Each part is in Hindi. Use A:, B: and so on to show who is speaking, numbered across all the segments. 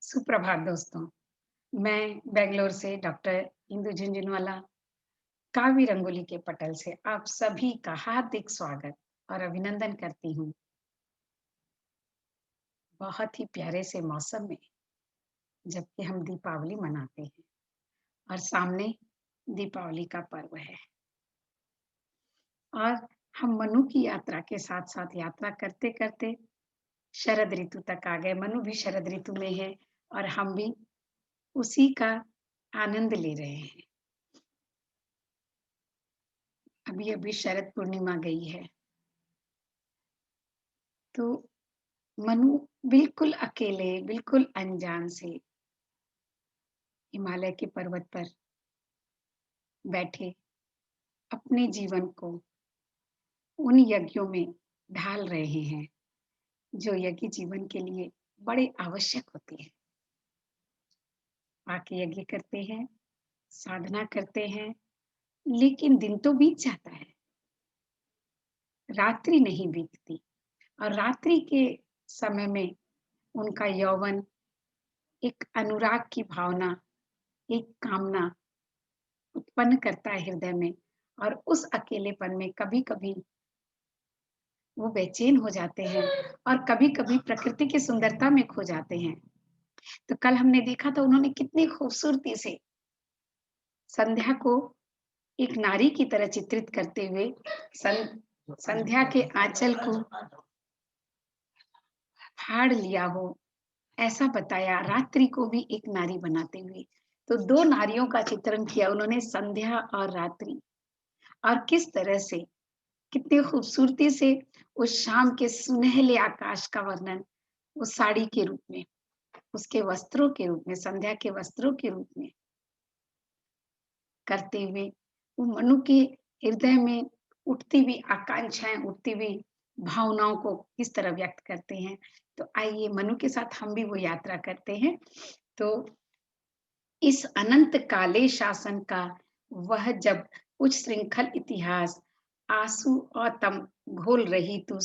A: सुप्रभात दोस्तों। मैं बेंगलोर से डॉक्टर इंदु झुंझुनवाला काव्य रंगोली के पटल से आप सभी का हार्दिक स्वागत और अभिनंदन करती हूँ। बहुत ही प्यारे से मौसम में जबकि हम दीपावली मनाते हैं और सामने दीपावली का पर्व है और हम मनु की यात्रा के साथ-साथ यात्रा करते-करते शरद ऋतु तक आ गए। मनु भी शरद ऋतु में है और हम भी उसी का आनंद ले रहे हैं। अभी-अभी शरद पूर्णिमा गई है। तो मनु बिल्कुल अकेले, बिल्कुल अनजान से हिमालय के पर्वत पर बैठे अपने जीवन को उन यज्ञों में ढाल रहे हैं, जो यज्ञ जीवन के लिए बड़े आवश्यक होते हैं। आके यज्ञ करते हैं, साधना करते हैं, लेकिन दिन तो बीत जाता है, रात्रि नहीं बीतती और रात्रि के समय में उनका यौवन, एक अनुराग की भावना, एक कामना उत्पन्न करता है हृदय में और उस अकेलेपन में कभी-कभी वो बेचैन हो जाते हैं और कभी-कभी प्रकृति की सुंदरता में खो जाते हैं। तो कल हमने देखा था उन्होंने कितनी खूबसूरती से संध्या को एक नारी की तरह चित्रित करते हुए संध्या के आंचल को फाड़ लिया हो, ऐसा बताया रात्रि को भी एक नारी बनाते हुए। तो 2 नारियों का चित्रण किया उन्होंने संध्या और रात्रि और किस तरह से कितनी खूबसूरती से उस शाम के सुनहले आकाश का वर्णन उस साड़ी के रूप में, उसके वस्त्रों के रूप में, संध्या के वस्त्रों के रूप में करते हुए, वो मनु के हृदय में उठती हुई आकांक्षाएँ, उठती हुई भावनाओं को किस तरह व्यक्त करते हैं। तो आइए मनु के साथ हम भी वो यात्रा करते हैं। तो इस अनंत काले शासन का वह जब उच्च श्रृंखल इतिहास आंसू और तम घोल रही तू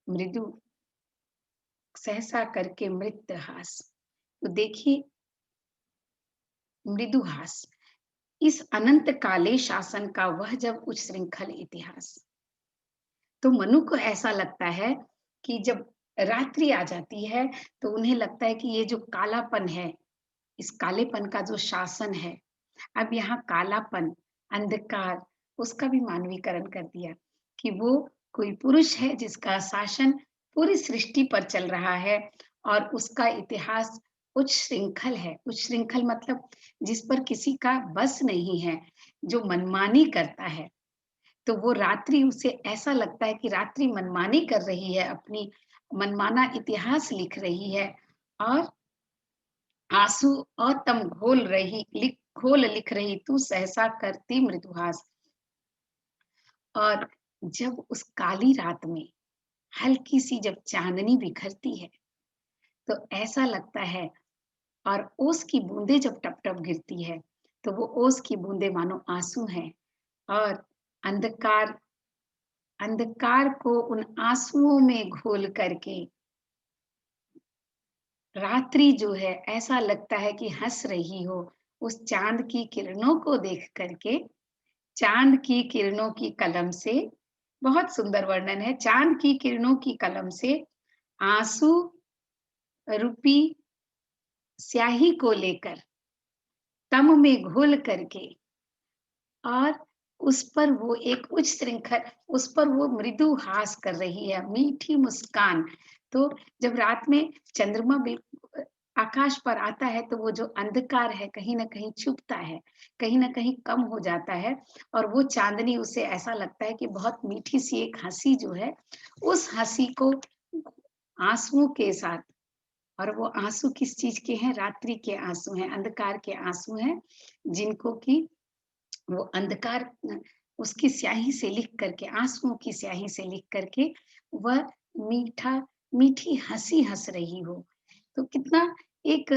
A: मृदु सहसा करके मृत्यहास। तो देखिए मृदुहास इस अनंत काले शासन का वह जब उच्च श्रृंखल इतिहास। तो मनु को ऐसा लगता है कि जब रात्रि आ जाती है तो उन्हें लगता है कि ये जो कालापन है, इस कालेपन का जो शासन है, अब यहाँ कालापन, अंधकार उसका भी मानवीकरण कर दिया कि वो कोई पुरुष है जिसका शासन पूरी सृष्टि पर चल रहा है और उसका इतिहास उच्च श्रृंखल है। उच्च श्रृंखल मतलब जिस पर किसी का बस नहीं है, जो मनमानी करता है। तो वो रात्रि उसे ऐसा लगता है कि रात्रि मनमानी कर रही है, अपनी मनमाना इतिहास लिख रही है और आँसू अतम घोल लिख रही तू सहसा करती मृदुहास। और जब उस काली रात में हल्की सी जब चांदनी बिखरती है, तो ऐसा लगता है और ओस की बूंदें जब टप-टप गिरती है, तो वो ओस की बूंदें मानो आँसू हैं और अंधकार अंधकार को उन आँसुओं में घोल करके रात्रि जो है ऐसा लगता है कि हँस रही हो, उस चाँद की किरणों को देख कर के, चाँद की किरणों की कलम से बहुत सुंदर वर्णन है, चाँद की किरणों की कलम से आँसू रूपी स्याही को लेकर तम में घोल करके और उस पर वो एक उच्च श्रृंखल उस पर वो मृदु हास कर रही है, मीठी मुस्कान। तो जब रात में चंद्रमा आकाश पर आता है तो वो जो अंधकार है कहीं न कहीं छुपता है, कहीं न कहीं कम हो जाता है और वो चाँदनी उसे ऐसा लगता है कि बहुत मीठी-सी एक हँसी जो है, उस हँसी को आँसुओं के साथ और वो आँसू किस चीज़ के हैं? रात्रि के आँसू हैं, अंधकार के आँसू हैं, जिनको कि वो अंधकार उसकी स्याही से लिख करके आँसुओं की स्याही से लिख करके वह मीठा मीठी हँसी हँस रही हो। तो कितना एक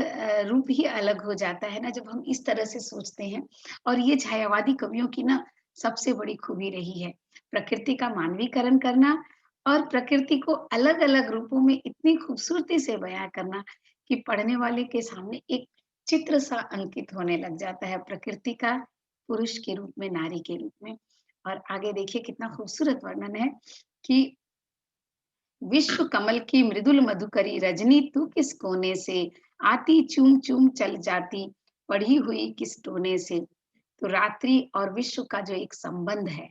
A: रूप ही अलग हो जाता है ना जब हम इस तरह से सोचते हैं और ये छायावादी कवियों की ना सबसे बड़ी खूबी रही है। प्रकृति का मानवीकरण करना और प्रकृति को अलग-अलग रूपों में इतनी खूबसूरती से बयाँ करना कि पढ़ने वाले के सामने एक चित्र सा अंकित होने लग जाता है प्रकृति का, पुरुष के रूप में, नारी के रूप में। और आगे देखिए कितना खूबसूरत वर्णन है कि विश्व कमल की मृदुल मधुकरी रजनी तू किस कोने से, आती चूम चूम चल जाती पढ़ी हुई किस टोने से। तो रात्रि और विश्व का जो एक संबंध है,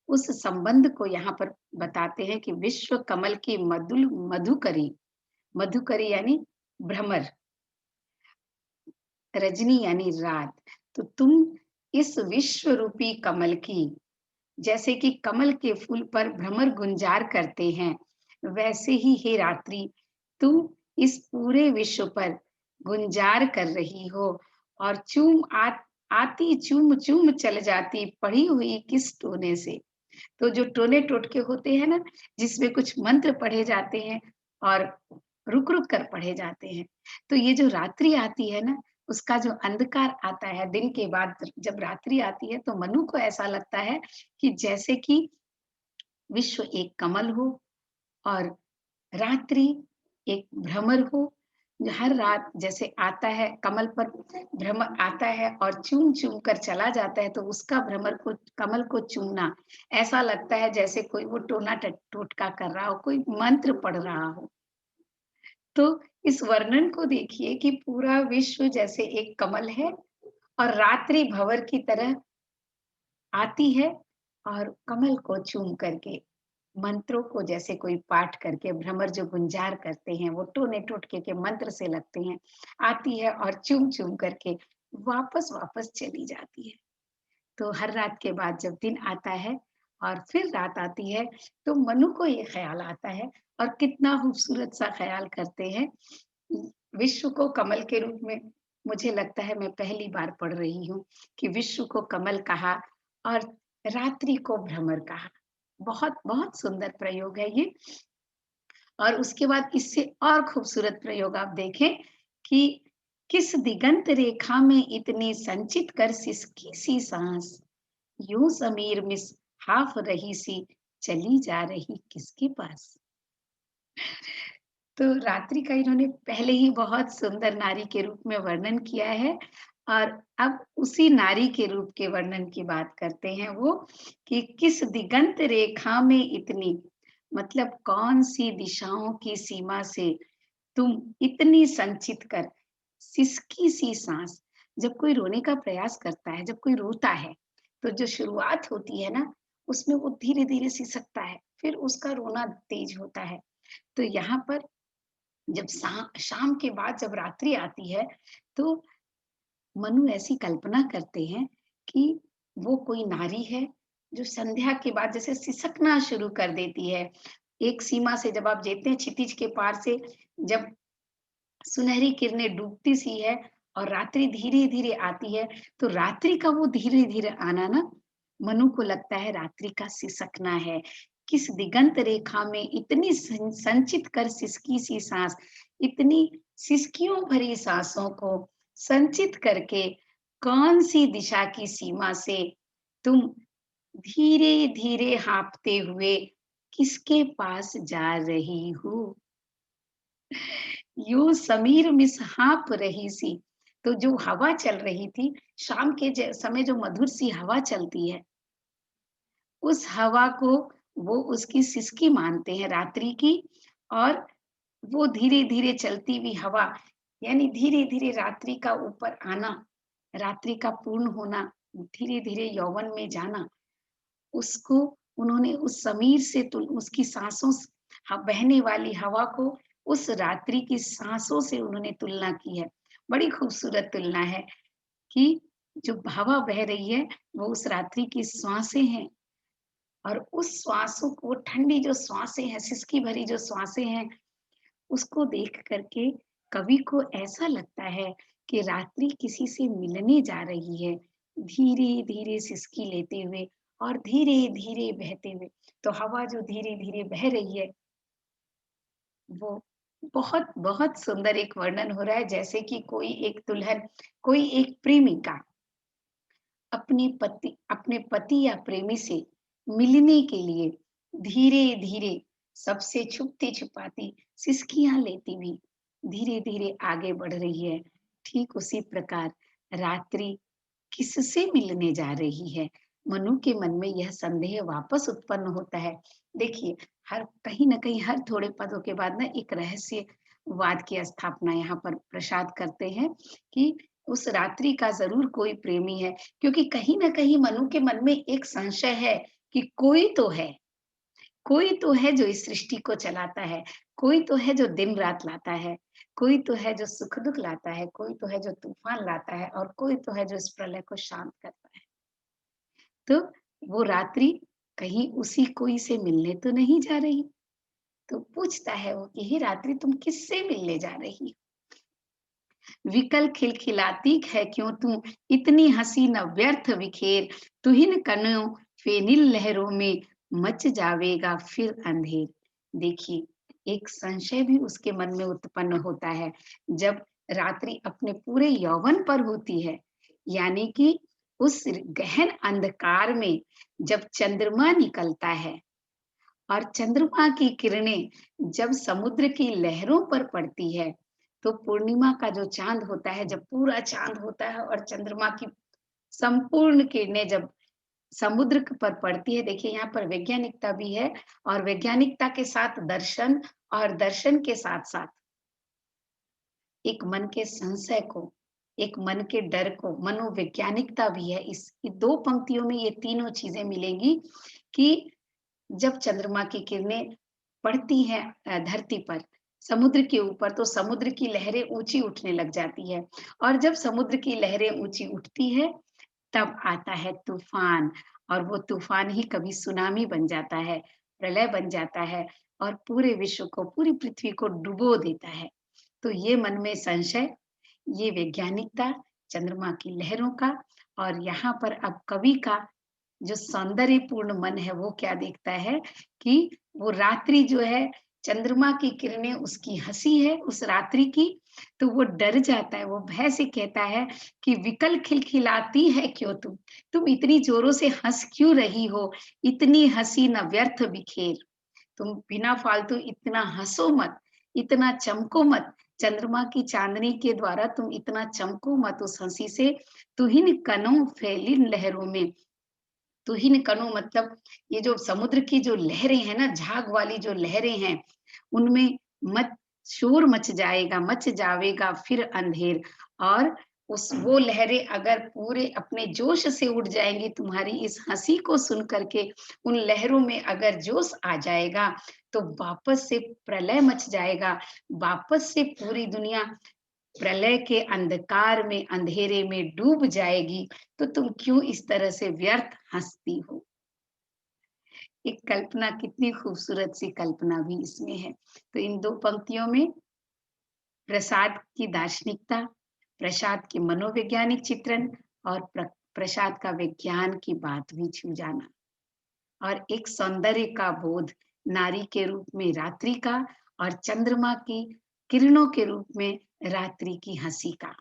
A: उस संबंध को यहाँ पर बताते हैं कि विश्व कमल की मधुल मधुकरी, मधुकरी यानी भ्रमर, रजनी यानी रात। तो तुम इस विश्व रूपी कमल की, जैसे कि कमल के फूल पर भ्रमर गुंजार करते हैं, वैसे ही हे रात्रि, तुम इस पूरे विश्व पर गुंजार कर रही हो और आती चूम चूम चल जाती पढ़ी हुई किस टोने से। तो जो टोने टोटके होते हैं ना, जिसमें कुछ मंत्र पढ़े जाते हैं और रुक रुक कर पढ़े जाते हैं, तो ये जो रात्रि आती है ना, उसका जो अंधकार आता है दिन के बाद, जब रात्रि आती है तो मनु को ऐसा लगता है कि जैसे कि विश्व एक कमल हो और रात्रि एक भ्रमर हो। जो हर रात जैसे आता है कमल पर, भ्रमर आता है और चूम चूम कर चला जाता है, तो उसका भ्रमर को, कमल को चूमना ऐसा लगता है जैसे कोई वो टोटका कर रहा हो, कोई मंत्र पढ़ रहा हो। तो इस वर्णन को देखिए कि पूरा विश्व जैसे एक कमल है और रात्रि भंवर की तरह आती है और कमल को चूम करके, मंत्रों को जैसे कोई पाठ करके, भ्रमर जो गुंजार करते हैं वो टोने टोटके के मंत्र से लगते हैं, आती है और चूम चूम करके वापस वापस चली जाती है। तो हर रात के बाद जब दिन आता है और फिर रात आती है, तो मनु को ये ख्याल आता है, और कितना खूबसूरत सा ख्याल करते हैं। विश्व को कमल के रूप में, मुझे लगता है मैं पहली बार पढ़ रही हूँ कि विश्व को कमल कहा और रात्रि को भ्रमर कहा। बहुत बहुत सुंदर प्रयोग है ये। और उसके बाद इससे और खूबसूरत प्रयोग आप देखें कि किस दिगंत रेखा में इतनी संचित कर सिसकी सी सांस, यूं समीर मिस हाफ रही सी चली जा रही किसके पास। तो रात्रि का इन्होंने पहले ही बहुत सुंदर नारी के रूप में वर्णन किया है, और अब उसी नारी के रूप के वर्णन की बात करते हैं वो, कि किस दिगंत रेखा में इतनी, मतलब कौन सी दिशाओं की सीमा से तुम इतनी संचित कर सिसकी सी सांस। जब कोई रोने का प्रयास करता है, जब कोई रोता है, तो जो शुरुआत होती है ना, उसमें वो धीरे धीरे सिसकता है, फिर उसका रोना तेज होता है। तो यहाँ पर जब शाम के बाद जब रात्रि आती है, तो मनु ऐसी कल्पना करते हैं कि वो कोई नारी है जो संध्या के बाद जैसे सिसकना शुरू कर देती है। एक सीमा से जब आप देखते हैं क्षितिज के पार से, जब सुनहरी किरणें डूबती सी है और रात्रि धीरे धीरे आती है, तो रात्रि का वो धीरे धीरे आना ना, मनु को लगता है रात्रि का सिसकना है। किस दिगंत रेखा में इतनी संचित कर सिसकी सी सांस, इतनी सिसकियों भरी सांसों को संचित करके कौन सी दिशा की सीमा से तुम धीरे धीरे हाँफते हुए किसके पास जा रही हो। यूं समीर मिस हाँफ रही सी। तो जो हवा चल रही थी, शाम के समय जो मधुर सी हवा चलती है, उस हवा को वो उसकी सिसकी मानते हैं रात्रि की। और वो धीरे धीरे चलती हुई हवा, यानी धीरे धीरे रात्रि का ऊपर आना, रात्रि का पूर्ण होना, धीरे धीरे यौवन में जाना, उसको उन्होंने उस समीर से उसकी सांसों से, बहने वाली हवा को उस रात्रि की सांसों से उन्होंने तुलना की है। बड़ी खूबसूरत तुलना है कि जो हवा बह रही है वो उस रात्रि की श्वासें हैं, और उस श्वासों को, ठंडी जो श्वासें हैं, सिसकी भरी जो श्वासें हैं, उसको देख करके कवि को ऐसा लगता है कि रात्रि किसी से मिलने जा रही है, धीरे धीरे सिसकी लेते हुए और धीरे धीरे बहते हुए। तो हवा जो धीरे धीरे बह रही है, वो बहुत बहुत सुंदर एक वर्णन हो रहा है, जैसे कि कोई एक दुल्हन, कोई एक प्रेमिका अपने पति या प्रेमी से मिलने के लिए धीरे धीरे सबसे छुपती छुपाती सिसकियां लेती हुई धीरे-धीरे आगे बढ़ रही है। ठीक उसी प्रकार रात्रि किससे मिलने जा रही है? मनु के मन में यह संदेह वापस उत्पन्न होता है। देखिए, हर कहीं न कहीं हर थोड़े पदों के बाद ना एक रहस्यवाद की स्थापना यहाँ पर प्रसाद करते हैं कि उस रात्रि का ज़रूर कोई प्रेमी है, क्योंकि कहीं न कहीं मनु के मन में एक संशय है कि कोई तो है जो इस सृष्टि को चलाता है, कोई तो है जो दिन-रात लाता है, कोई तो है जो सुख-दुःख लाता है, कोई तो है जो तूफ़ान लाता है और कोई तो है जो इस प्रलय को शांत करता है। तो वो रात्रि कहीं उसी कोई से मिलने तो नहीं जा रही? तो पूछता है वो कि हे रात्रि तुम किससे मिलने जा रही? विकल खिलखिलाती है क्यों तू, इतनी हँसी न व्यर्थ बिखेर, तुहिन कणों फेनिल लहरों में मच जावेगा फिर अंधेर। देखिए, एक संशय भी उसके मन में उत्पन्न होता है, जब रात्रि अपने पूरे यौवन पर होती है, यानी कि उस गहन अंधकार में जब चंद्रमा निकलता है और चंद्रमा की किरणें जब समुद्र की लहरों पर पड़ती है, तो पूर्णिमा का जो चाँद होता है, जब पूरा चाँद होता है और चंद्रमा की संपूर्ण किरणें जब समुद्र पर पड़ती है, देखिए यहाँ पर वैज्ञानिकता भी है और वैज्ञानिकता के साथ दर्शन और दर्शन के साथ-साथ एक मन के संशय को, एक मन के डर को, मनोवैज्ञानिकता भी है। इस 2 पंक्तियों में ये तीनों चीज़ें मिलेंगी कि जब चंद्रमा की किरणें पड़ती हैं धरती पर, समुद्र के ऊपर, तो समुद्र की लहरें ऊँची उठने लग जाती है और जब समुद्र की लहरें ऊँची उठती है, तब आता है तूफ़ान और वो तूफ़ान ही कभी सुनामी बन जाता है, प्रलय बन जाता है और पूरे विश्व को, पूरी पृथ्वी को डुबो देता है। तो ये मन में संशय, ये वैज्ञानिकता, चंद्रमा की लहरों का और यहाँ पर अब कवि का जो सौंदर्यपूर्ण मन है वो क्या देखता है कि वो रात्रि जो है, चंद्रमा की किरणें उसकी हँसी है उस रात्रि की, तो वो डर जाता है, वो भय से कहता है कि विकल खिलखिलाती है क्यों तुम? तुम इतनी ज़ोरों से हँस क्यों रही हो? इतनी हँसी न व्यर्थ बिखेर। तुम बिना फालतू इतना हँसो मत, इतना चमको मत। चंद्रमा की चाँदनी के द्वारा तुम इतना चमको मत उस हँसी से। तुहिन कनों फैलिन लहरों में, तुहिन कणों मतलब ये जो समुद्र की जो लहरें हैं ना, झाग वाली जो लहरें हैं, उनमें मच शोर मच जाएगा, मच जावेगा फिर अंधेर और उस वो लहरें अगर पूरे अपने जोश से उठ जाएँगी तुम्हारी इस हँसी को सुन कर के, उन लहरों में अगर जोश आ जाएगा, तो वापस से प्रलय मच जाएगा, वापस से पूरी दुनिया प्रलय के अंधकार में, अंधेरे में डूब जाएगी, तो तुम क्यों इस तरह से व्यर्थ हँसती हो? एक कल्पना कितनी खूबसूरत सी कल्पना भी इसमें है। तो इन 2 पंक्तियों में प्रसाद की दार्शनिकता, प्रसाद के मनोवैज्ञानिक चित्रण और प्रसाद का विज्ञान की बात भी छू जाना और एक सौंदर्य का बोध नारी के रूप में रात्रि का और चंद्रमा की किरणों के रूप में रात्रि की हँसी का।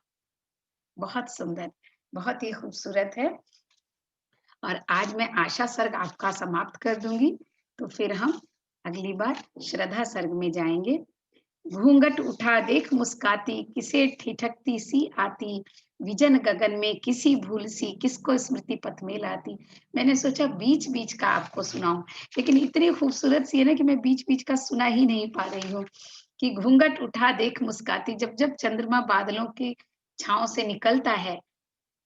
A: बहुत सुंदर, बहुत ही खूबसूरत है और आज मैं आशा सर्ग आपका समाप्त कर दूँगी, तो फिर हम अगली बार श्रद्धा सर्ग में जाएँगे। घूंघट उठा देख मुस्काती, किसे ठिठकती सी आती, विजन गगन में किसी भूल सी, किसको स्मृति पथ में लाती। मैंने सोचा बीच-बीच का आपको सुनाऊँ, लेकिन इतनी खूबसूरत सी है ना कि मैं बीच-बीच का सुना ही नहीं पा रही हूँ, कि घूंघट उठा देख मुस्काती, जब-जब चंद्रमा बादलों की छाँव से निकलता है,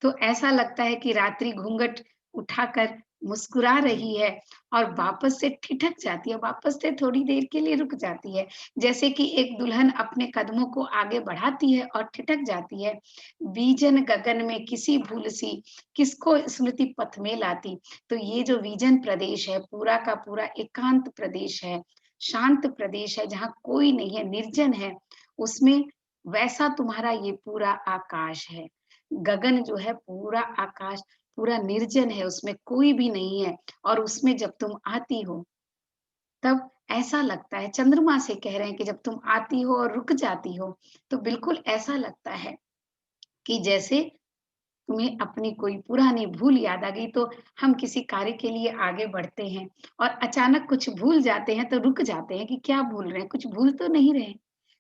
A: तो ऐसा लगता है कि रात्रि घूंघट उठाकर मुस्कुरा रही है और वापस से ठिठक जाती है, वापस से थोड़ी देर के लिए रुक जाती है। जैसे कि एक दुल्हन अपने कदमों को आगे बढ़ाती है और ठिठक जाती है। बीजन गगन में किसी भूल सी, किसको स्मृति पथ में लाती। तो ये जो विजन प्रदेश है, पूरा का पूरा एकांत प्रदेश है, शांत प्रदेश है, जहाँ कोई नहीं है, निर्जन है, उसमें वैसा तुम्हारा ये पूरा आकाश है। गगन जो है पूरा आकाश पूरा निर्जन है, उसमें कोई भी नहीं है और उसमें जब तुम आती हो, तब ऐसा लगता है चंद्रमा से कह रहे हैं कि जब तुम आती हो और रुक जाती हो, तो बिल्कुल ऐसा लगता है कि जैसे तुम्हें अपनी कोई पुरानी भूल याद आ गई, तो हम किसी कार्य के लिए आगे बढ़ते हैं और अचानक कुछ भूल जाते हैं, तो रुक जाते हैं कि क्या भूल रहे हैं, कुछ भूल तो नहीं रहे।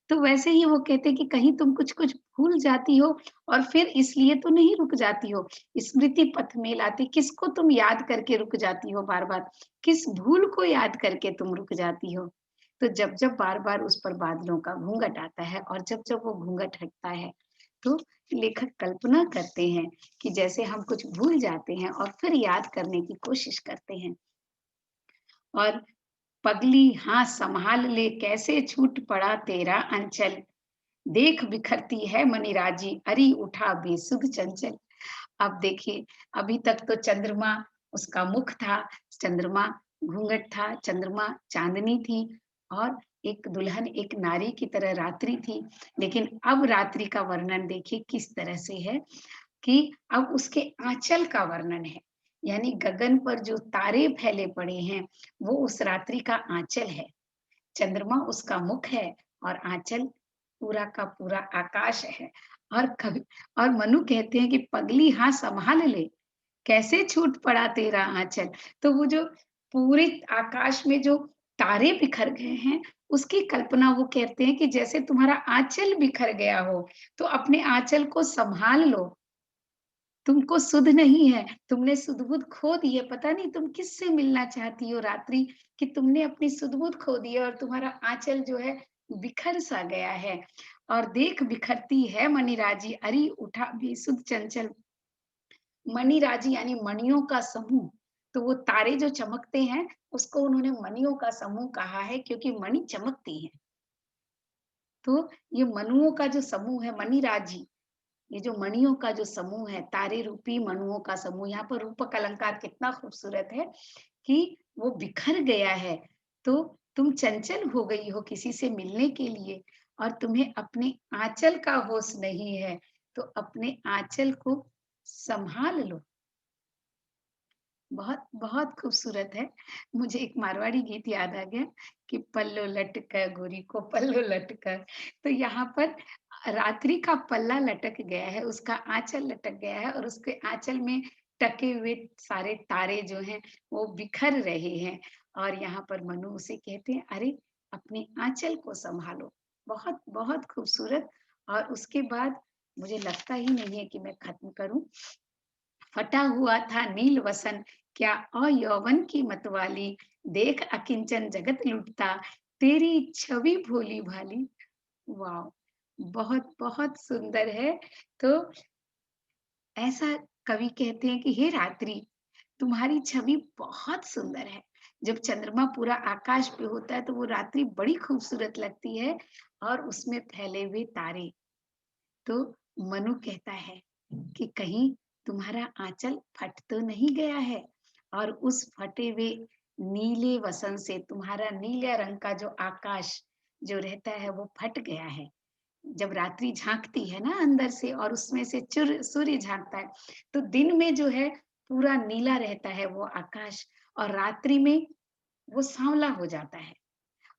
A: तो वैसे ही वो कहते हैं कि कहीं तुम कुछ-कुछ भूल जाती हो और फिर इसलिए तो नहीं रुक जाती हो। स्मृति पथ में लाती किसको तुम याद करके रुक जाती हो बार-बार? किस भूल को याद करके तुम रुक जाती हो? तो जब-जब बार-बार उस पर बादलों का घूंघट आता है और जब-जब वो घूंघट हटता है, तो लेखक कल्पना करते हैं कि जैसे हम कुछ भूल जाते हैं और फिर याद करने की कोशिश करते हैं। और पगली हाँ संभाल ले कैसे छूट पड़ा तेरा अंचल, देख बिखरती है मनिराजी, अरी उठा बेसुध चंचल। अब देखिए, अभी तक तो चंद्रमा उसका मुख था, चंद्रमा घूंघट था, चंद्रमा चाँदनी थी और एक दुल्हन, एक नारी की तरह रात्रि थी। लेकिन अब रात्रि का वर्णन देखिए किस तरह से है कि अब उसके आँचल का वर्णन है। यानी गगन पर जो तारे फैले पड़े हैं, वो उस रात्रि का आँचल है। चंद्रमा उसका मुख है और आँचल पूरा का पूरा आकाश है। और कवि और मनु कहते हैं कि पगली हाँ संभाल ले, कैसे छूट पड़ा तेरा आँचल। तो वो जो पूरे आकाश में जो तारे बिखर गए हैं, उसकी कल्पना वो कहते हैं कि जैसे तुम्हारा आँचल बिखर गया हो, तो अपने आँचल को सँभाल लो। तुमको सुध नहीं है, तुमने सुध-बुध खो दी है, पता नहीं तुम किससे मिलना चाहती हो रात्रि, कि तुमने अपनी सुध-बुध खो दी है और तुम्हारा आँचल जो है बिखर-सा गया है। और देख बिखरती है मनिराजी, अरी उठा बेसुध चंचल। मणिराजी यानी मणियों का समूह, तो वो तारे जो चमकते हैं, उसको उन्होंने मणियों का समूह कहा है क्योंकि मणि चमकती हैं। तो ये मनुओं का जो समूह है, मणिराजी, ये जो मणियों का जो समूह है, तारे रूपी मणुओं का समूह, यहाँ पर रूपक अलंकार कितना खूबसूरत है कि वो बिखर गया है, तो तुम चंचल हो गई हो किसी से मिलने के लिए और तुम्हें अपने आँचल का होश नहीं है, तो अपने आँचल को सँभाल लो। बहुत, बहुत खूबसूरत है। मुझे एक मारवाड़ी गीत याद आ गया कि पल्लो लटका गोरी को पल्लो लटका। तो यहाँ पर रात्रि का पल्ला लटक गया है, उसका आँचल लटक गया है और उसके आँचल में टके हुए सारे तारे जो हैं, वो बिखर रहे हैं और यहाँ पर मनु उसे कहते हैं, "अरे! अपने आँचल को सँभालो।" बहुत, बहुत खूबसूरत। और उसके बाद मुझे लगता ही नहीं है कि मैं खत्म करूँ। फटा हुआ था नील वसन, क्या अयौवन की मतवाली, देख अकिंचन जगत लुटता, तेरी छवि भोली भाली। वाह! बहुत, बहुत सुंदर है। तो ऐसा कवि कहते हैं कि हे रात्रि, तुम्हारी छवि बहुत सुंदर है। जब चंद्रमा पूरा आकाश पे होता है, तो वो रात्रि बड़ी खूबसूरत लगती है और उसमें फैले हुए तारे। तो मनु कहता है कि कहीं तुम्हारा आंचल फट तो नहीं गया है और उस फटे हुए नीले वसन से तुम्हारा नीले रंग का जो आकाश जो रहता है वो फट गया है। जब रात्रि झांकती है ना अंदर से और उसमें से चुर सूर्य झांकता है, तो दिन में जो है पूरा नीला रहता है वो आकाश और रात्रि में वो सांवला हो जाता है।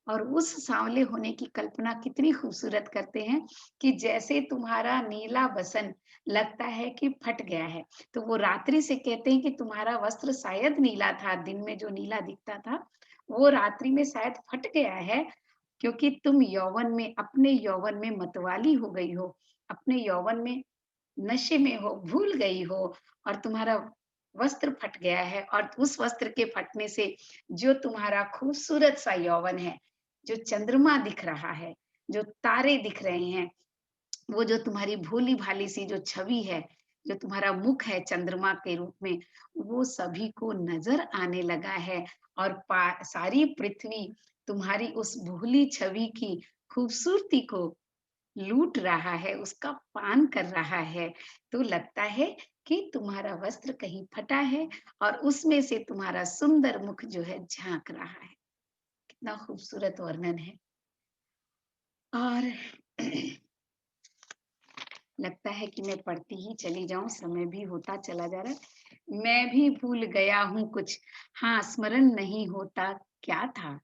A: और उस सांवले होने की कल्पना कितनी खूबसूरत करते हैं कि जैसे तुम्हारा नीला बसन लगता है कि फट गया है। तो वो रात्रि से कहते हैं कि तुम्हारा वस्त्र शायद नीला था, दिन में जो नीला दिखता था, वो रात्रि में शायद फट गया है, क्योंकि तुम यौवन में अपने यौवन में मतवाली हो गई हो, अपने यौवन में नशे में हो, भूल गई हो और तुम्हारा वस्त्र फट गया है और उस वस्त्र के फटने से जो तुम्हारा खूबसूरत सा यौवन है, जो चंद्रमा दिख रहा है, जो तारे दिख रहे हैं, वो जो तुम्हारी भोली-भाली सी जो छवि है, जो तुम्हारा मुख है चंद्रमा के रूप में, वो सभी को नज़र आने लगा है और पा सारी पृथ्वी तुम्हारी उस भोली छवि की खूबसूरती को लूट रहा है, उसका पान कर रहा है, तो लगता है कि तुम्हारा वस्त्र कहीं फटा है और उसमें से तुम्हारा सुंदर मुख जो है झाँक रहा है। कितना खूबसूरत वर्णन है। और लगता है कि मैं पढ़ती ही चली जाऊँ, समय भी होता चला जा रहा है। मैं भी भूल गया हूँ कुछ, हाँ, स्मरण नहीं होता क्या था?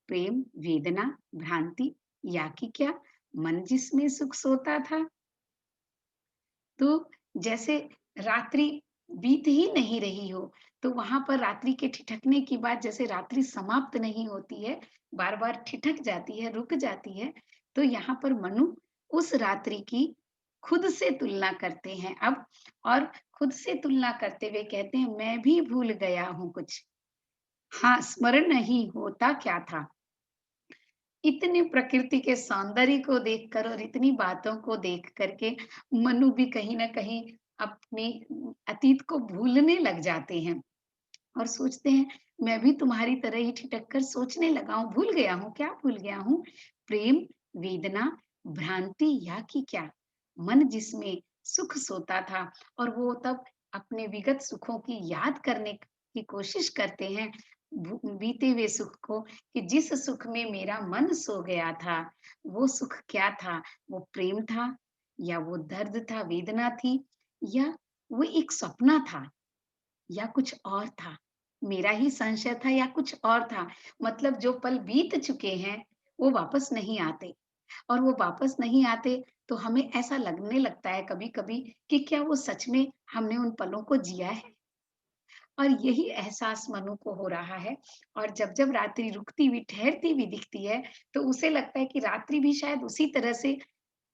A: प्रेम, वेदना, भ्रांति या कि क्या मन जिसमें सुख सोता था? तो जैसे रात्रि बीत ही नहीं रही हो, तो वहाँ पर रात्रि के ठिठकने की बात जैसे रात्रि समाप्त नहीं होती है, बार-बार ठिठक जाती है, रुक जाती है, तो यहाँ पर मनु उस रात्रि की खुद से तुलना करते हैं अब, और खुद से तुलना करते हुए कहते हैं, मैं भी भूल गया हूँ कुछ। हाँ, स्मरण नहीं होता क्या था। इतने प्रकृति के सौंदर्य को देखकर और इतनी बातों को देख कर के मनु भी कहीं न कहीं अपने अतीत को भूलने लग जाते हैं और सोचते हैं, मैं भी तुम्हारी तरह ही ठिठक कर सोचने लगा हूँ, भूल गया हूँ, क्या भूल गया हूँ? प्रेम, वेदना, भ्रांति या कि क्या? मन जिसमें सुख सोता था और वो तब अपने विगत सुखों की याद करने की कोशिश करते हैं, बीते हुए सुख को, कि जिस सुख में मेरा मन सो गया था, वो सुख क्या था? वो प्रेम था या वो दर्द था, वेदना थी, या वो एक सपना था? या कुछ और था? मेरा ही संशय था या कुछ और था? मतलब जो पल बीत चुके हैं, वो वापस नहीं आते, और वो वापस नहीं आते तो हमें ऐसा लगने लगता है कभी-कभी कि क्या वो सच में हमने उन पलों को जिया है? और यही एहसास मनु को हो रहा है, और जब-जब रात्रि रुकती हुई, ठहरती हुई दिखती है, तो उसे लगता है कि रात्रि भी शायद उसी तरह से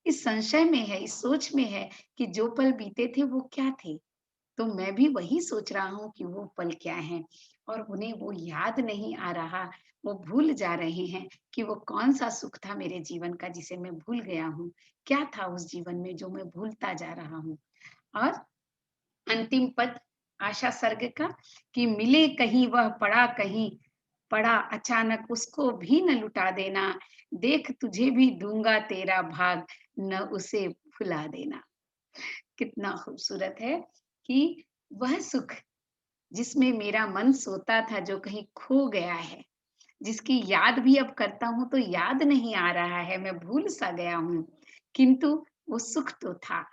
A: इस संशय में है, इस सोच में है कि जो पल बीते थे वो क्या थे? तो मैं भी वही सोच रहा हूँ कि वो पल क्या हैं, और उन्हें वो याद नहीं आ रहा, वो भूल जा रहे हैं कि वो कौन-सा सुख था मेरे जीवन का जिसे मैं भूल गया हूँ। क्या था उस जीवन में जो मैं भूलता जा रहा हूँ? और अंतिम पद आशा सर्ग का, कि मिले कहीं वह पड़ा कहीं, पड़ा अचानक उसको भी न लुटा देना, देख तुझे भी दूँगा तेरा भाग, न उसे भुला देना। कितना खूबसूरत है कि वह सुख जिसमें मेरा मन सोता था, जो कहीं खो गया है, जिसकी याद भी अब करता हूँ तो याद नहीं आ रहा है, मैं भूल सा गया हूँ। किंतु वो सुख तो था,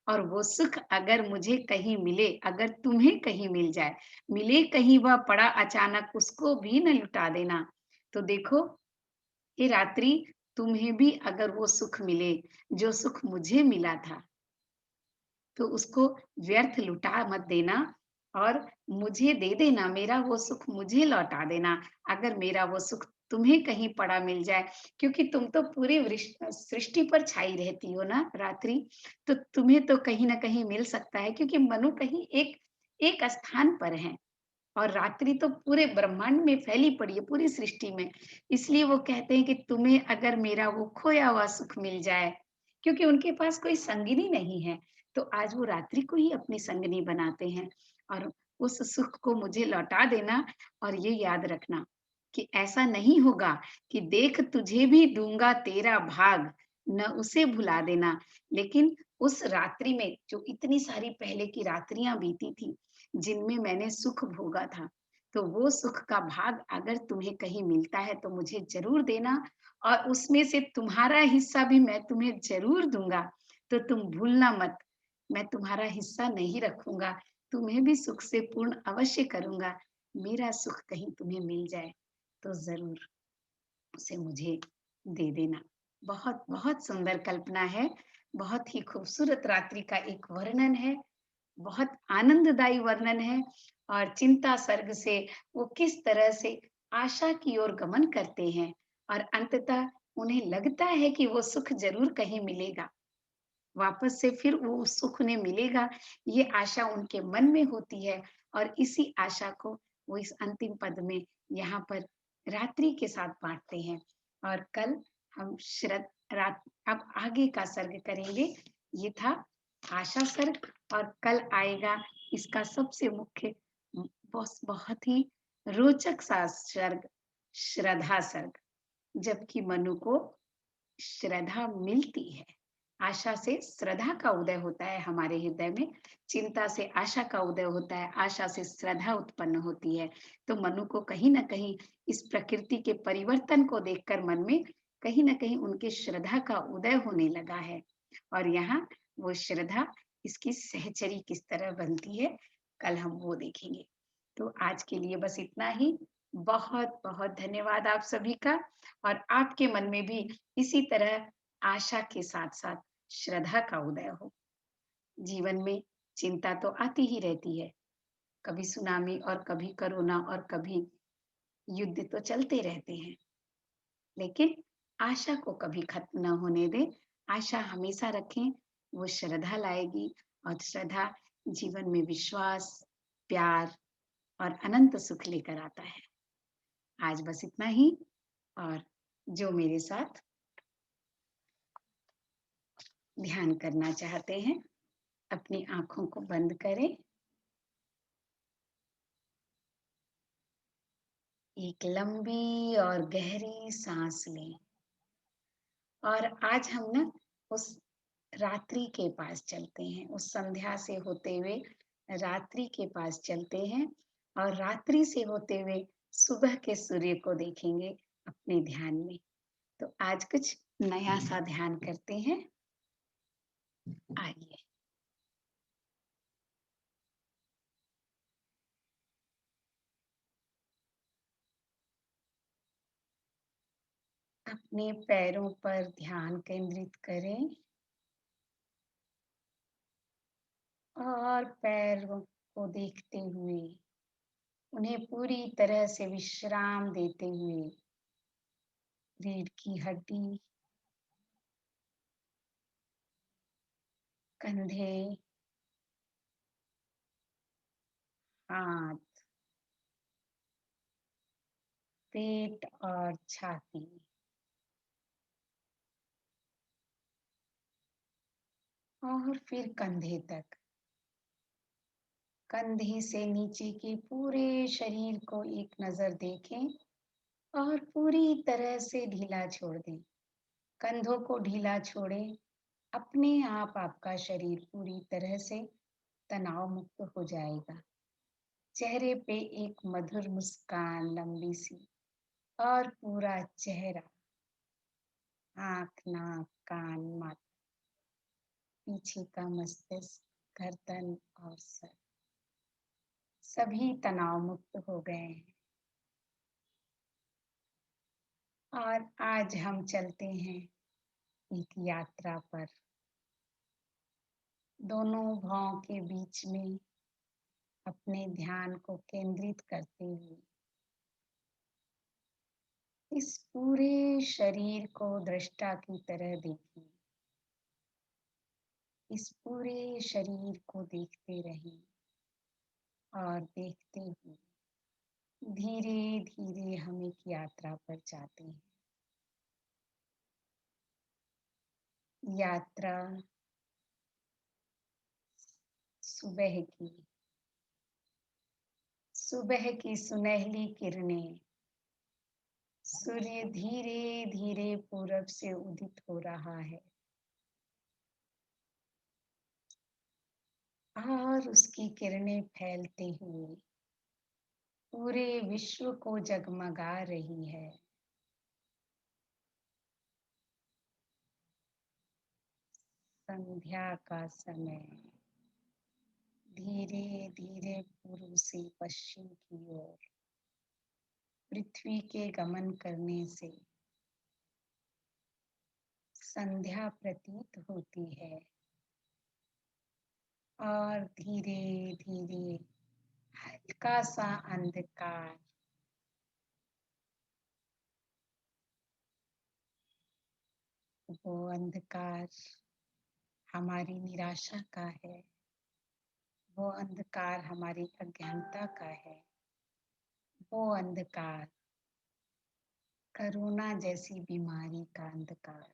A: और वो सुख अगर मुझे कहीं मिले, अगर तुम्हें कहीं मिल जाए, मिले कहीं वह पड़ा अचानक उसको भी न लुटा देना। तो देखो, ये रात्रि तुम्हें भी अगर वो सुख मिले, जो सुख मुझे मिला था, तो उसको व्यर्थ लुटा मत देना, और मुझे दे देना, मेरा वो सुख मुझे लौटा देना, अगर मेरा वो सुख तुम्हें कहीं पड़ा मिल जाए, क्योंकि तुम तो पूरी सृष्टि पर छाई रहती हो ना रात्रि, तो तुम्हें तो कहीं न कहीं मिल सकता है, क्योंकि मनु कहीं एक एक स्थान पर हैं, और रात्रि तो पूरे ब्रह्मांड में फैली पड़ी है, पूरी सृष्टि में। इसलिए वो कहते हैं कि तुम्हें अगर मेरा वो खोया हुआ सुख मिल जाए, क्योंकि उनके पास कोई संगिनी नहीं है, तो आज वो रात्रि को ही अपनी संगिनी बनाते हैं, और उस सुख को मुझे लौटा देना, और ये याद रखना कि ऐसा नहीं होगा कि देख तुझे भी दूँगा तेरा भाग, न उसे भुला देना। लेकिन उस रात्रि में जो इतनी सारी पहले की रात्रियाँ बीती थी, जिनमें मैंने सुख भोगा था, तो वो सुख का भाग अगर तुम्हें कहीं मिलता है तो मुझे ज़रूर देना, और उसमें से तुम्हारा हिस्सा भी मैं तुम्हें ज़रूर दूँगा, तो तुम भूलना मत। मैं तुम्हारा हिस्सा नहीं रखूँगा, तुम्हें भी सुख से पूर्ण अवश्य करूँगा। मेरा सुख कहीं तुम्हें मिल जाए, तो ज़रूर उसे मुझे दे देना। बहुत, बहुत सुंदर कल्पना है, बहुत ही खूबसूरत रात्रि का एक वर्णन है, बहुत आनंददायी वर्णन है, और चिंता सर्ग से वो किस तरह से आशा की ओर गमन करते हैं, और अंततः उन्हें लगता है कि वो सुख ज़रूर कहीं मिलेगा। वापस से फिर वो उस सुख उन्हें मिलेगा, ये आशा उनके मन में होती है, और इसी आशा को वो इस अंतिम पद में यहाँ पर रात्रि के साथ बाँटते हैं। और कल हम श्रद रात अब आगे का सर्ग करेंगे। ये था आशा सर्ग, और कल आएगा इसका सबसे मुख्य बहुत ही रोचक सा सर्ग, श्रद्धा सर्ग। जबकि मनु को श्रद्धा मिलती है। आशा से श्रद्धा का उदय होता है हमारे हृदय में, चिंता से आशा का उदय होता है, आशा से श्रद्धा उत्पन्न होती है। तो मनु को कहीं न कहीं इस प्रकृति के परिवर्तन को देखकर मन में कहीं न कहीं उनके श्रद्धा का उदय होने लगा है। और यहाँ वो श्रद्धा, इसकी सहचरी किस तरह बनती है, कल हम वो देखेंगे। तो आज के लिए बस इतना ही। बहुत-बहुत धन्यवाद आप सभी का, और आपके मन में भी इसी तरह आशा के साथ-साथ श्रद्धा का उदय हो। जीवन में चिंता तो आती ही रहती है, कभी सुनामी और कभी कोरोना और कभी युद्ध तो चलते रहते हैं। लेकिन आशा को कभी खत्म ना होने दें, आशा हमेशा रखें, वो श्रद्धा लाएगी और श्रद्धा जीवन में विश्वास, प्यार और अनंत सुख लेकर आता है। आज बस इतना ही और जो मेरे साथ ध्यान करना चाहते हैं, अपनी आँखों को बंद करें। एक लंबी और गहरी साँस लें और आज हम ना उस रात्रि के पास चलते हैं, उस संध्या से होते हुए रात्रि के पास चलते हैं और रात्रि से होते हुए सुबह के सूर्य को देखेंगे अपने ध्यान में। तो आज कुछ नया सा ध्यान करते हैं। आइए, अपने पैरों पर ध्यान केंद्रित करें और पैरों को देखते हुए उन्हें पूरी तरह से विश्राम देते हुए रीढ़ की हड्डी, कंधे, हाथ, पेट और छाती और फिर कंधे तक। कंधे से नीचे के पूरे शरीर को एक नज़र देखें और पूरी तरह से ढीला छोड़ दें। कंधों को ढीला छोड़ें, अपने आप आपका शरीर पूरी तरह से तनाव मुक्त हो जाएगा। चेहरे पे एक मधुर मुस्कान लंबी सी और पूरा चेहरा, आँख, नाक, कान, माथा, पीछे का मस्तिष्क, गर्दन और सर सभी तनाव मुक्त हो गए हैं। और आज हम चलते हैं एक यात्रा पर। दोनों भौं के बीच में अपने ध्यान को केंद्रित करते हुए इस पूरे शरीर को दृष्टा की तरह देखिए। इस पूरे शरीर को देखते रहें और देखते हुए धीरे धीरे हम एक यात्रा पर जाते हैं। यात्रा सुबह की, सुबह की सुनहली किरणें, सूर्य धीरे धीरे पूरब से उदित हो रहा है और उसकी किरणें फैलते हुए पूरे विश्व को जगमगा रही है। संध्या का समय धीरे धीरे पूर्व से पश्चिम की ओर पृथ्वी के गमन करने से संध्या प्रतीत होती है और धीरे धीरे हल्का सा अंधकार वो अंधकार हमारी निराशा का है, वो अंधकार हमारी अज्ञानता का है, वो अंधकार कोरोना जैसी बीमारी का अंधकार।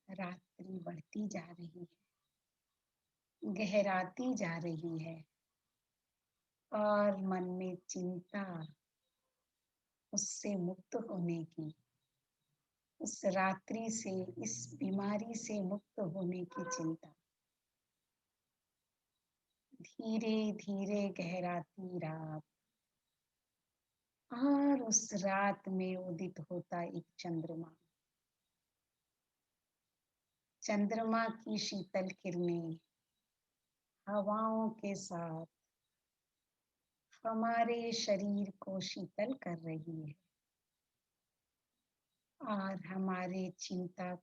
A: रात्रि बढ़ती जा रही है, गहराती जा रही है और मन में चिंता, उससे मुक्त होने की, उस रात्रि से, इस बीमारी से मुक्त होने की चिंता धीरे धीरे गहराती रात और उस रात में उदित होता एक चंद्रमा। चंद्रमा की शीतल किरणें हवाओं के साथ हमारे शरीर को शीतल कर रही है और हमारे चिंता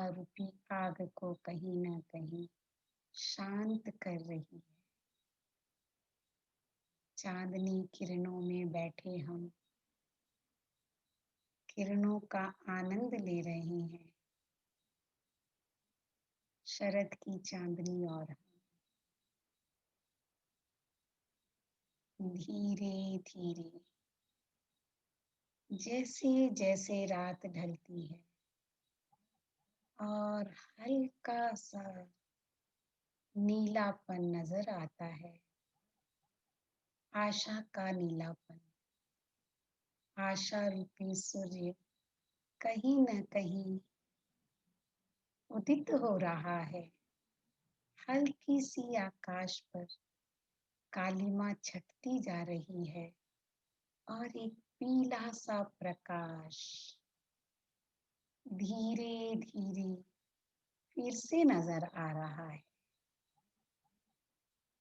A: रूपी आग को कहीं ना कहीं शांत कर रही है। चांदनी किरणों में बैठे हम किरणों का आनंद ले रहे हैं। शरद की चांदनी और धीरे धीरे जैसे जैसे रात ढलती है और हल्का सा नीलापन नजर आता है। आशा का नीलापन। आशा रूपी सूर्य कहीं न कहीं उदित हो रहा है। हल्की सी आकाश पर कालिमा छटती जा रही है और एक पीला सा प्रकाश धीरे धीरे फिर से नजर आ रहा है।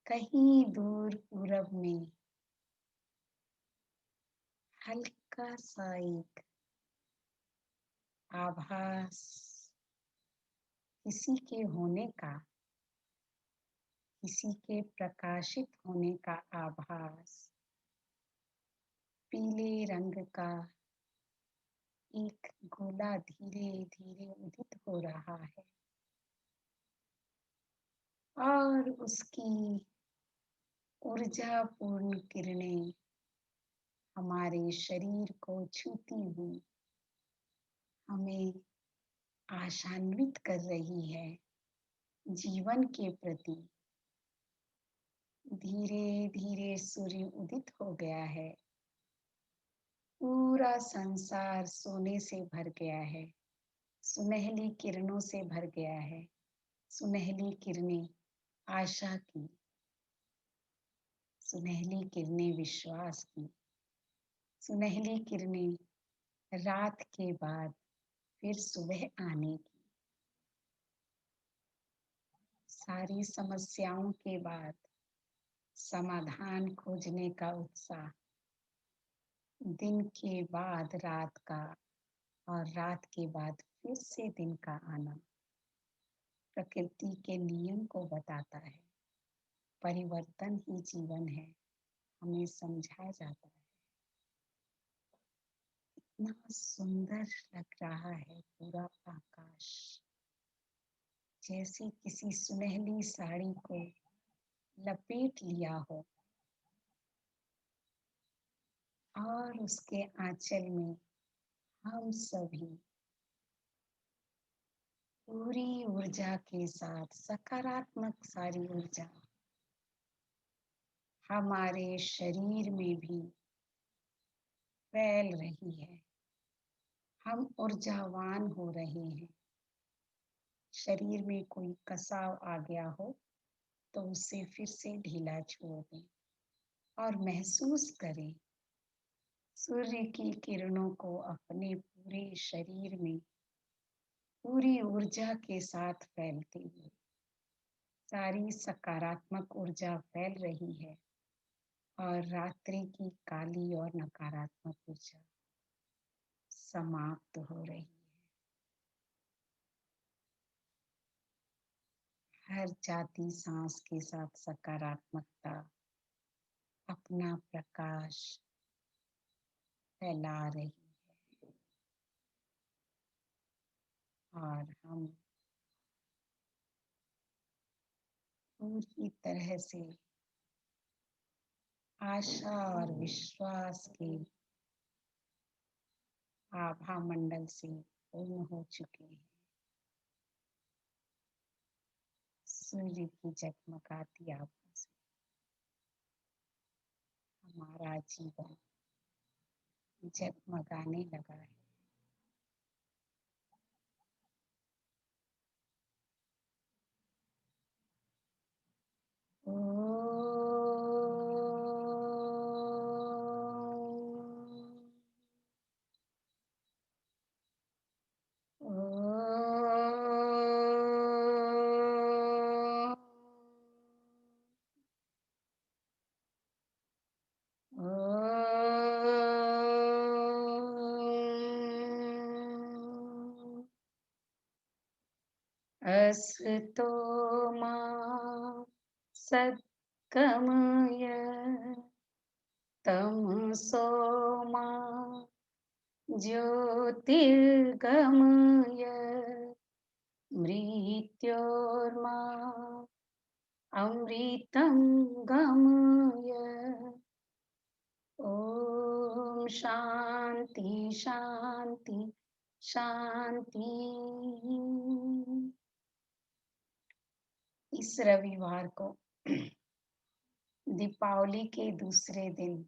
A: कहीं दूर पूरब में हल्का सा एक आभास किसी के होने का, किसी के प्रकाशित होने का आभास। पीले रंग का एक गोला धीरे धीरे उदित हो रहा है और उसकी ऊर्जा पूर्ण किरणें हमारे शरीर को छूती हुई हमें आशान्वित कर रही है जीवन के प्रति। धीरे धीरे सूर्य उदित हो गया है। पूरा संसार सोने से भर गया है, सुनहली किरणों से भर गया है। सुनहली किरणें आशा की, सुनहली किरणें विश्वास की, सुनहली किरणें रात के बाद फिर सुबह आने की। सारी समस्याओं के बाद समाधान खोजने का उत्साह। दिन के बाद रात का और रात के बाद फिर से दिन का आना प्रकृति के नियम को बताता है। परिवर्तन ही जीवन है, हमें समझाया जाता है। इतना सुंदर लग रहा है पूरा आकाश, जैसे किसी सुनहली साड़ी को लपेट लिया हो और उसके आंचल में हम सभी पूरी ऊर्जा के साथ, सकारात्मक सारी ऊर्जा हमारे शरीर में भी फैल रही है। हम ऊर्जावान हो रहे हैं। शरीर में कोई कसाव आ गया हो तो उसे फिर से ढीला छोड़ दें और महसूस करें सूर्य की किरणों को अपने पूरे शरीर में पूरी ऊर्जा के साथ फैलते हुए। सारी सकारात्मक ऊर्जा फैल रही है और रात्रि की काली और नकारात्मक ऊर्जा समाप्त हो रही है। हर जाती सांस के साथ सकारात्मकता अपना प्रकाश फैला रही है और हम पूरी तरह से आशा और विश्वास के आभा मंडल से पूर्ण हो चुके हैं। सूर्य की जगमगाती आभा से हमारा जीवन जगमगाने लगा है। असतो मा सद्गमय तमसो मा ज्योतिर्गमय मृत्योर्मा अमृतं गमय। ओम शांति शांति शांति। इस रविवार को दीपावली के दूसरे दिन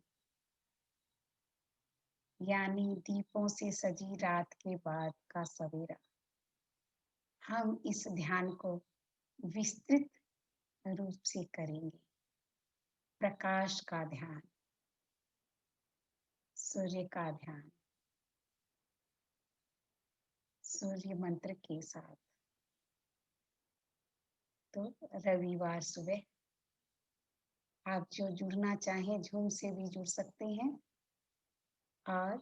A: यानी दीपों से सजी रात के बाद का सवेरा, हम इस ध्यान को विस्तृत रूप से करेंगे। प्रकाश का ध्यान, सूर्य का ध्यान, सूर्य मंत्र के साथ। तो रविवार सुबह आप जो जुड़ना चाहें जूम से भी जुड़ सकते हैं और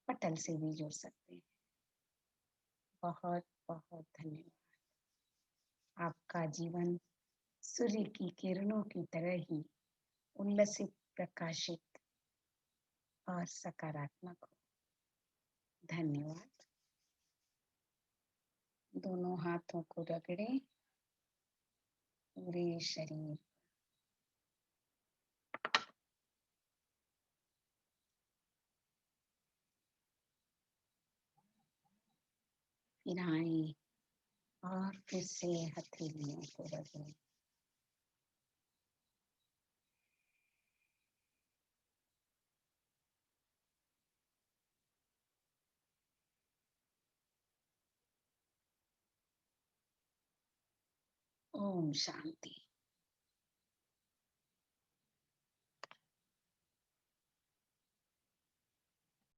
A: पटल से भी जुड़ सकते हैं। बहुत बहुत धन्यवाद। आपका जीवन सूर्य की किरणों की तरह ही उल्लसित, प्रकाशित और सकारात्मक हो। धन्यवाद। दोनों हाथों को रगड़ें पूरे शरीर। फिर आए और फिर से हथेलियों को रगड़ें। ओम शांति।